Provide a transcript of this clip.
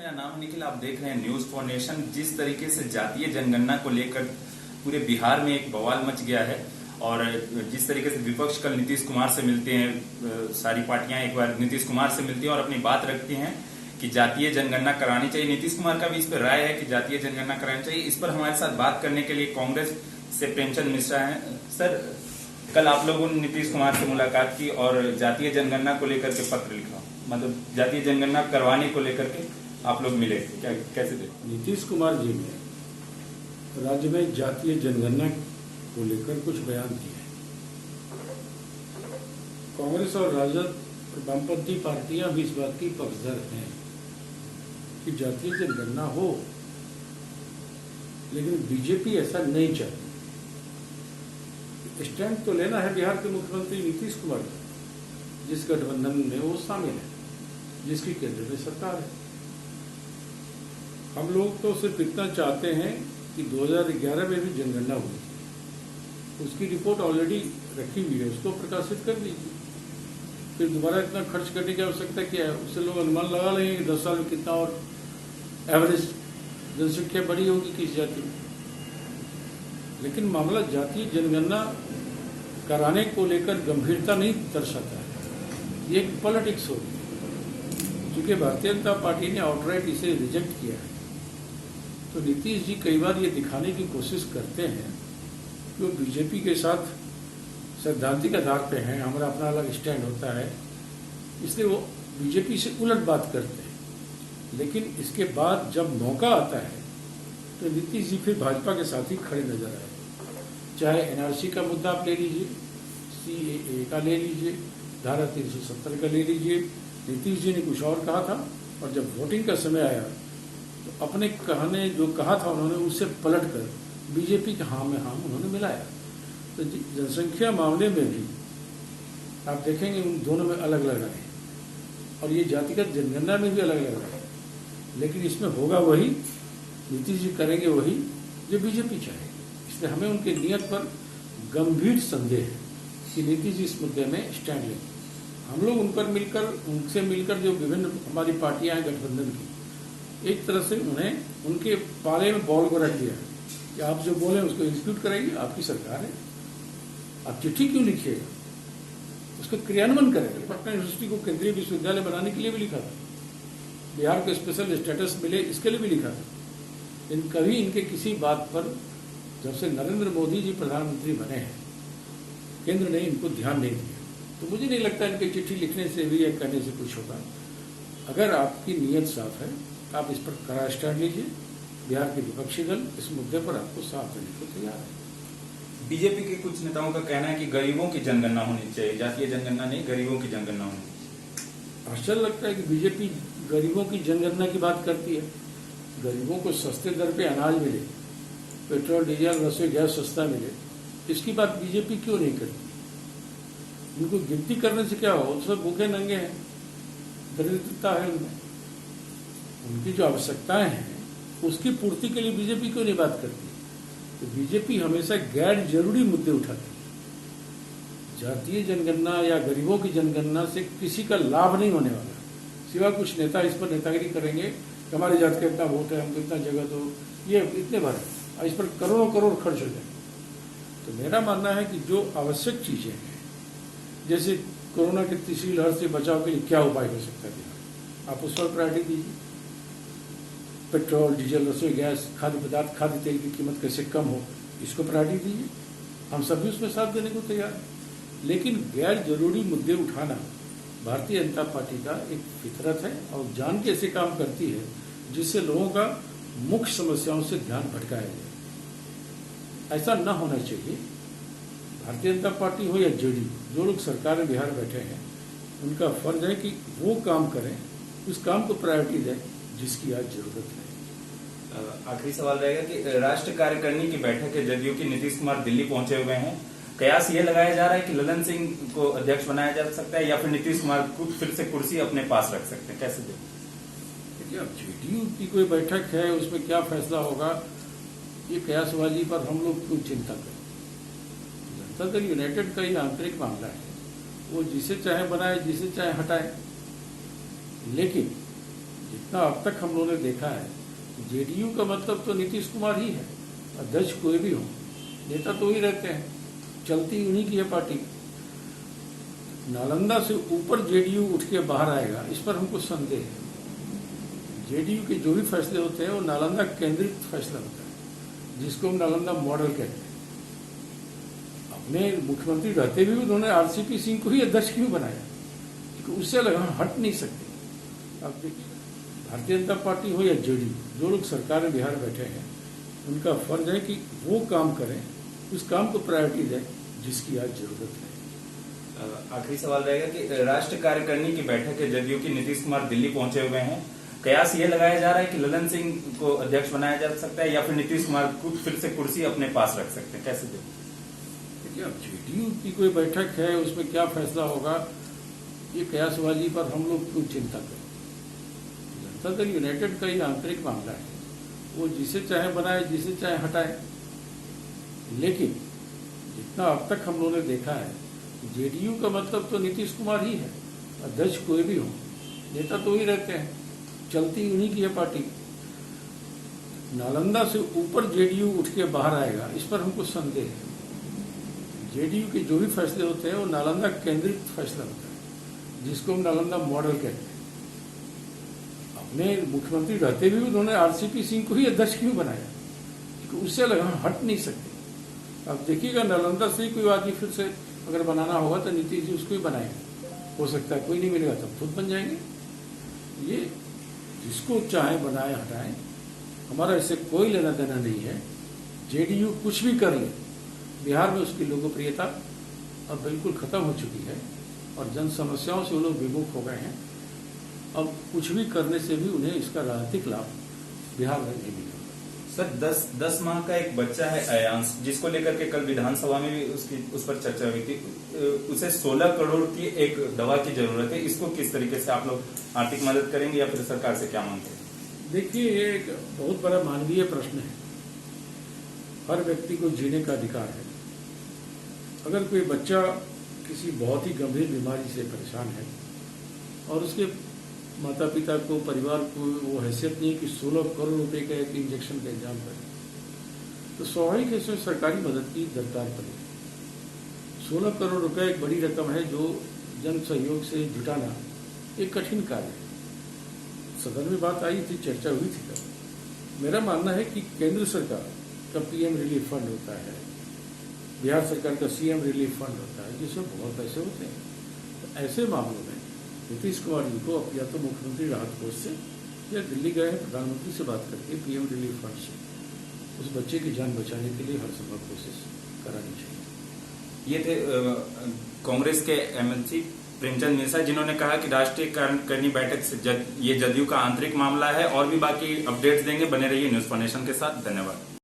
मेरा नाम है निखिल। आप देख रहे हैं न्यूज फॉर नेशन। जिस तरीके से जातीय जनगणना को लेकर पूरे बिहार में एक बवाल मच गया है और जिस तरीके से विपक्ष कल नीतीश कुमार से मिलते हैं, सारी पार्टियां एक बार नीतीश कुमार से मिलती हैं और अपनी बात रखती हैं कि जातीय जनगणना करानी चाहिए। नीतीश कुमार का भी इस पर राय है कि जातीय जनगणना करानी चाहिए। इस पर हमारे साथ बात करने के लिए कांग्रेस से प्रेमचंद मिश्रा हैं। सर, कल आप लोगों ने नीतीश कुमार से मुलाकात की और जातीय जनगणना को लेकर के पत्र लिखा, मतलब जातीय जनगणना करवाने को लेकर के आप लोग मिले, क्या कैसे थे? नीतीश कुमार जी ने राज्य में जातीय जनगणना को लेकर कुछ बयान दिए हैं। कांग्रेस और राजद और वामपंथी पार्टियां भी इस बात की पक्षधर हैं कि जातीय जनगणना हो, लेकिन बीजेपी ऐसा नहीं चाहती। स्टैंड तो लेना है बिहार के मुख्यमंत्री नीतीश कुमार का, जिस गठबंधन में वो शामिल है, जिसकी केंद्र में सरकार है। हम लोग तो सिर्फ इतना चाहते हैं कि 2011 में भी जनगणना हुई थी, उसकी रिपोर्ट ऑलरेडी रखी हुई है, उसको प्रकाशित कर दीजिए। फिर दोबारा इतना खर्च करने की आवश्यकता क्या है? उससे लोग अनुमान लगा लेंगे कि 10 साल में कितना और एवरेज जनसंख्या बढ़ी होगी किस जाति में। लेकिन मामला जातीय जनगणना कराने को लेकर गंभीरता नहीं दर्शाता है, ये एक पॉलिटिक्स होगी। चूंकि भारतीय जनता पार्टी ने आउटराइट इसे रिजेक्ट किया है, तो नीतीश जी कई बार ये दिखाने की कोशिश करते हैं कि वो बीजेपी के साथ सैद्धांतिक आधार पे हैं, हमारा अपना अलग स्टैंड होता है, इसलिए वो बीजेपी से उलट बात करते हैं। लेकिन इसके बाद जब मौका आता है तो नीतीश जी फिर भाजपा के साथ ही खड़े नजर आए। चाहे एनआरसी का मुद्दा आप ले लीजिए, सीएए का ले लीजिए, धारा 370 का ले लीजिए। नीतीश जी ने कुछ और कहा था और जब वोटिंग का समय आया तो अपने कहने जो कहा था उन्होंने उससे पलट कर बीजेपी के हाँ में हाँ उन्होंने मिलाया। तो जनसंख्या मामले में भी आप देखेंगे उन दोनों में अलग अलग रहे और ये जातिगत जनगणना में भी अलग अलग रहे, लेकिन इसमें होगा वही, नीतीश जी करेंगे वही जो बीजेपी चाहेगी। इसलिए हमें उनके नियत पर गंभीर संदेह है कि नीतीश जी इस मुद्दे में स्टैंड लेंगे। हम लोग उन पर मिलकर, उनसे मिलकर जो विभिन्न हमारी पार्टियां हैं गठबंधन की, एक तरह से उन्हें उनके पाले में बॉल को रख दिया कि आप जो बोले उसको एग्जीक्यूट करेंगे, आपकी सरकार है, आप चिट्ठी क्यों लिखिएगा, उसका क्रियान्वयन करेंगे। पटना यूनिवर्सिटी को केंद्रीय विश्वविद्यालय बनाने के लिए भी लिखा था, बिहार को स्पेशल स्टेटस मिले इसके लिए भी लिखा था। इन कभी इनके किसी बात पर जब से नरेंद्र मोदी जी प्रधानमंत्री बने हैं, केंद्र ने इनको ध्यान नहीं दिया। तो मुझे नहीं लगता इनके चिट्ठी लिखने से भी या कहने से कुछ होगा। अगर आपकी नीयत साफ है, आप इस पर कड़ा स्टैंड लीजिए। बिहार के विपक्षी दल इस मुद्दे पर आपको साथ देने को तैयार है। बीजेपी के कुछ नेताओं का कहना है कि गरीबों की जनगणना होनी चाहिए, जातीय जनगणना नहीं, गरीबों की जनगणना होनी चाहिए। आश्चर्य लगता है कि बीजेपी गरीबों की जनगणना की बात करती है। गरीबों को सस्ते दर पे अनाज मिले, पेट्रोल डीजल रसोई गैस सस्ता मिले, इसकी बात बीजेपी क्यों नहीं करती? उनको गिनती करने से क्या हो, सब भूखे नंगे हैं, दरिद्रता है उनमें। उनकी जो आवश्यकताएं हैं उसकी पूर्ति के लिए बीजेपी क्यों नहीं बात करती? तो बीजेपी हमेशा गैर जरूरी मुद्दे उठाती है। जातीय जनगणना या गरीबों की जनगणना से किसी का लाभ नहीं होने वाला, सिवा कुछ नेता इस पर नेतागिरी करेंगे कि हमारी जात का इतना वोट है, हमको इतना जगह दो, ये इतने भर है, इस पर करोड़ों करोड़ खर्च हो जाए। तो मेरा मानना है कि जो आवश्यक चीजें हैं, जैसे कोरोना की तीसरी लहर से बचाव के लिए क्या उपाय हो सकता है, आप उस पर प्रायोरिटी दीजिए। पेट्रोल डीजल रसोई गैस खाद्य पदार्थ खाद्य तेल की कीमत कैसे कम हो, इसको प्रायोरिटी दीजिए। हम सभी उसमें साथ देने को तैयार हैं। लेकिन गैर जरूरी मुद्दे उठाना भारतीय जनता पार्टी का एक फितरत है और जान के ऐसे काम करती है जिससे लोगों का मुख्य समस्याओं से ध्यान भटकाया जाए। ऐसा न होना चाहिए। भारतीय जनता पार्टी हो या जेडीयू, जो लोग सरकार में बिहार बैठे हैं, उनका फर्ज है कि वो काम करें, उस काम को प्रायोरिटी दें जिसकी आज जरूरत है। आखिरी सवाल रहेगा कि राष्ट्रीय कार्यकारिणी की बैठक है जदयू की, नीतीश कुमार दिल्ली पहुंचे हुए हैं, कयास ये लगाया जा रहा है कि ललन सिंह को अध्यक्ष बनाया जा सकता है या फिर नीतीश कुमार खुद फिर से कुर्सी अपने पास रख सकते हैं, कैसे देखिए? अब जेडीयू की कोई बैठक है, उसमें क्या फैसला होगा, ये कयासबाजी पर हम लोग क्यों चिंता करें? जनता दल यूनाइटेड का ये आंतरिक मामला है, वो जिसे चाहे बनाए, जिसे चाहे हटाए। लेकिन जितना अब तक हम लोगों ने देखा है, जेडीयू का मतलब तो नीतीश कुमार ही है। अध्यक्ष कोई भी हो, नेता तो ही रहते हैं, चलती उन्हीं की है पार्टी। नालंदा से ऊपर जेडीयू उठ के बाहर आएगा, इस पर हमको संदेह है। जेडीयू के जो भी फैसले होते हैं वो नालंदा केंद्रित फैसला होता है, जिसको हम नालंदा मॉडल कहते हैं। अपने मुख्यमंत्री रहते भी उन्होंने आरसीपी सिंह को ही अध्यक्ष क्यों बनाया, क्योंकि उससे अलग हम हट नहीं सकते। अब देखिए, भारतीय जनता पार्टी हो या जेडीयू, जो लोग सरकार में बिहार बैठे हैं, उनका फर्ज है कि वो काम करें, उस काम को प्रायोरिटी दें जिसकी आज जरूरत है। आखिरी सवाल रहेगा कि राष्ट्र कार्यकारिणी की बैठक है जदयू की, नीतीश कुमार दिल्ली पहुंचे हुए हैं। कयास ये लगाया जा रहा है कि ललन सिंह को अध्यक्ष बनाया जा सकता है या फिर नीतीश कुमार खुद फिर से कुर्सी अपने पास रख सकते हैं, कैसे देखिए? अब जेडीयू की कोई बैठक है, उसमें क्या फैसला होगा, ये कयासबाजी पर हम लोग क्यों चिंता करें। जनता दल यूनाइटेड का ये आंतरिक मामला है, वो जिसे चाहे बनाए, जिसे चाहे हटाए। लेकिन जितना अब तक हम लोगों ने देखा है, जेडीयू का मतलब तो नीतीश कुमार ही है। अध्यक्ष कोई भी हो, नेता तो ही रहते हैं, चलती उन्हीं की है पार्टी। नालंदा से ऊपर जेडीयू उठ के बाहर आएगा, इस पर हमको संदेह है। जेडीयू के जो भी फैसले होते हैं वो नालंदा केंद्रित फैसला होता है, जिसको हम नालंदा मॉडल कहते हैं। अपने मुख्यमंत्री रहते भी उन्होंने आरसीपी सिंह को ही अध्यक्ष क्यों बनाया, क्योंकि उससे अलग हम हट नहीं सकते। अब देखिएगा, नालंदा से ही कोई आदमी फिर से अगर बनाना होगा तो नीतीश जी उसको ही बनाएंगे। हो सकता है कोई नहीं मिलेगा तब खुद बन जाएंगे। ये जिसको चाहे बनाए हटाएं, हमारा इससे कोई लेना देना नहीं है। जेडीयू कुछ भी कर ले, बिहार में उसकी लोकप्रियता अब बिल्कुल खत्म हो चुकी है और जन समस्याओं से वो लोग विमुख हो गए हैं। अब कुछ भी करने से भी उन्हें इसका राजनीतिक लाभ बिहार में नहीं मिलेगा। सर, 10 माह का एक बच्चा है अयांश, जिसको लेकर के कल विधानसभा में भी उस पर चर्चा हुई थी। उसे 16 करोड़ की एक दवा की जरूरत है। इसको किस तरीके से आप लोग आर्थिक मदद करेंगे या फिर सरकार से क्या मांगते हैं? देखिए, ये एक बहुत बड़ा मानवीय प्रश्न है। हर व्यक्ति को जीने का अधिकार है। अगर कोई बच्चा किसी बहुत ही गंभीर बीमारी से परेशान है और उसके माता पिता को, परिवार को वो हैसियत नहीं है कि 16 करोड़ रुपए का एक इंजेक्शन का इंतजाम करें, तो स्वाभाविक है इसमें सरकारी मदद की दरकार पड़ेगी। 16 करोड़ रुपए एक बड़ी रकम है जो जन सहयोग से जुटाना एक कठिन कार्य है। सदन में बात आई थी, चर्चा हुई थी तब। मेरा मानना है कि केंद्र सरकार का पीएम रिलीफ फंड होता है, बिहार सरकार का सीएम रिलीफ फंड होता है, जिसमें बहुत पैसे होते हैं। तो ऐसे मामलों में नीतीश कुमार जी को या तो मुख्यमंत्री राहत कोष से या दिल्ली गए प्रधानमंत्री से बात करके पीएम रिलीफ फंड से उस बच्चे की जान बचाने के लिए हर संभव कोशिश करानी चाहिए। ये थे कांग्रेस के एमएलसी प्रेमचंद मिश्रा, जिन्होंने कहा कि राष्ट्रीय कार्यकारिणी बैठक से ये जदयू का आंतरिक मामला है। और भी बाकी अपडेट्स देंगे, बने रहिए न्यूज़ फॉर नेशन के साथ। धन्यवाद।